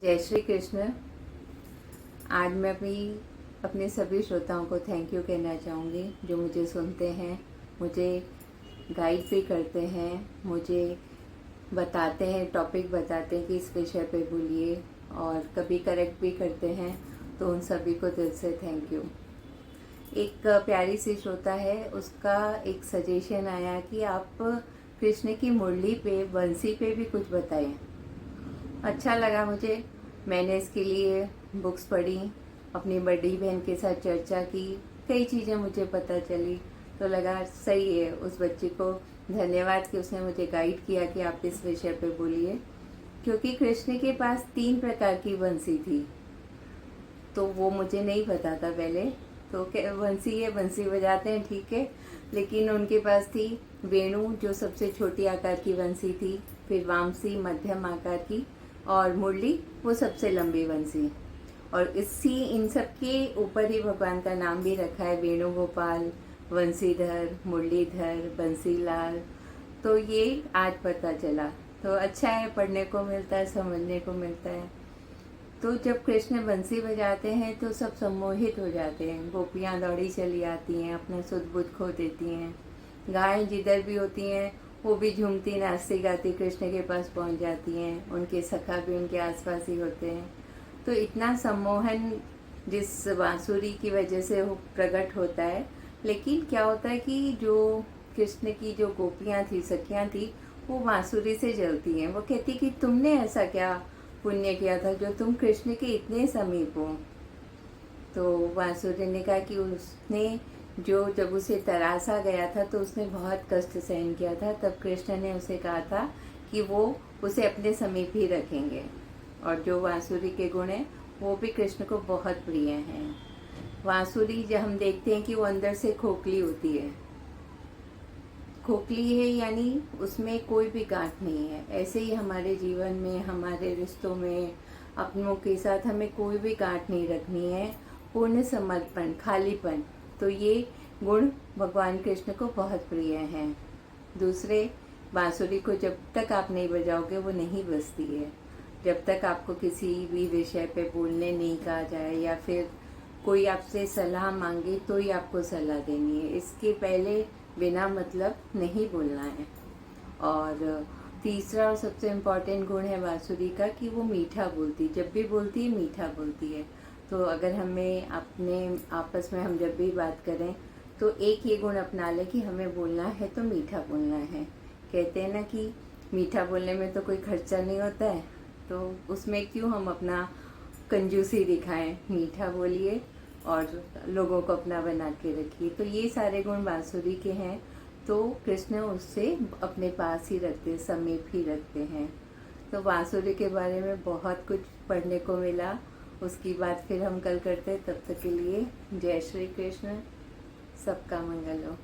जय श्री कृष्ण। आज मैं अपने सभी श्रोताओं को थैंक यू कहना चाहूँगी जो मुझे सुनते हैं, मुझे गाइड भी करते हैं, मुझे बताते हैं, टॉपिक बताते हैं कि इस विषय पे बोलिए और कभी करेक्ट भी करते हैं। तो उन सभी को दिल से थैंक यू। एक प्यारी सी श्रोता है, उसका एक सजेशन आया कि आप कृष्ण की मुरली पे, बंसी पे भी कुछ बताएं। अच्छा लगा मुझे। मैंने इसके लिए बुक्स पढ़ी, अपनी बड़ी बहन के साथ चर्चा की, कई चीज़ें मुझे पता चली, तो लगा सही है। उस बच्ची को धन्यवाद कि उसने मुझे गाइड किया कि आप इस विषय पे बोलिए। क्योंकि कृष्ण के पास 3 प्रकार की बंसी थी, तो वो मुझे नहीं पता था पहले। तो बंसी है, बंसी बजाते हैं, ठीक है, लेकिन उनके पास थी वेणु जो सबसे छोटी आकार की बंसी थी, फिर वामसी मध्यम आकार की, और मुरली वो सबसे लंबी बंसी। और इन सब के ऊपर ही भगवान का नाम भी रखा है, वेणुगोपाल, बंसीधर, मुरलीधर, बंसीलाल। तो ये आज पता चला, तो अच्छा है, पढ़ने को मिलता है, समझने को मिलता है। तो जब कृष्ण बंसी बजाते हैं तो सब सम्मोहित हो जाते हैं। गोपियाँ दौड़ी चली आती हैं, अपना सुध बुध खो देती हैं। गायें जिधर भी होती हैं वो भी झूमती नाचती गाती कृष्ण के पास पहुंच जाती हैं। उनके सखा भी उनके आसपास ही होते हैं। तो इतना सम्मोहन जिस बांसुरी की वजह से वो प्रकट होता है। लेकिन क्या होता है कि जो कृष्ण की जो गोपियाँ थी, सखियाँ थी, वो बांसुरी से जलती हैं। वो कहती कि तुमने ऐसा क्या पुण्य किया था जो तुम कृष्ण के इतने समीप हो। तो बांसुरी ने कहा कि उसने जब उसे तरासा गया था तो उसने बहुत कष्ट सहन किया था। तब कृष्ण ने उसे कहा था कि वो उसे अपने समीप ही रखेंगे। और जो बांसुरी के गुण हैं वो भी कृष्ण को बहुत प्रिय हैं। बांसुरी जब हम देखते हैं कि वो अंदर से खोखली होती है, खोखली है यानी उसमें कोई भी गांठ नहीं है। ऐसे ही हमारे जीवन में, हमारे रिश्तों में, अपनों के साथ हमें कोई भी गांठ नहीं रखनी है। पूर्ण समर्पण, खालीपन, तो ये गुण भगवान कृष्ण को बहुत प्रिय हैं। दूसरे, बांसुरी को जब तक आप नहीं बजाओगे वो नहीं बजती है। जब तक आपको किसी भी विषय पे बोलने नहीं कहा जाए या फिर कोई आपसे सलाह मांगे तो ही आपको सलाह देनी है। इसके पहले बिना मतलब नहीं बोलना है। और तीसरा और सबसे इम्पॉर्टेंट गुण है बांसुरी का कि वो मीठा बोलती, जब भी बोलती है मीठा बोलती है। तो अगर हमें अपने आपस में हम जब भी बात करें तो एक ये गुण अपना लें कि हमें बोलना है तो मीठा बोलना है। कहते हैं ना कि मीठा बोलने में तो कोई खर्चा नहीं होता है, तो उसमें क्यों हम अपना कंजूसी दिखाएं। मीठा बोलिए और लोगों को अपना बना के रखिए। तो ये सारे गुण बांसुरी के हैं, तो कृष्ण उससे अपने पास ही रखते, समीप ही रखते हैं। तो बांसुरी के बारे में बहुत कुछ पढ़ने को मिला। उसकी बात फिर हम कल करते हैं। तब तक के लिए जय श्री कृष्ण। सबका मंगल हो।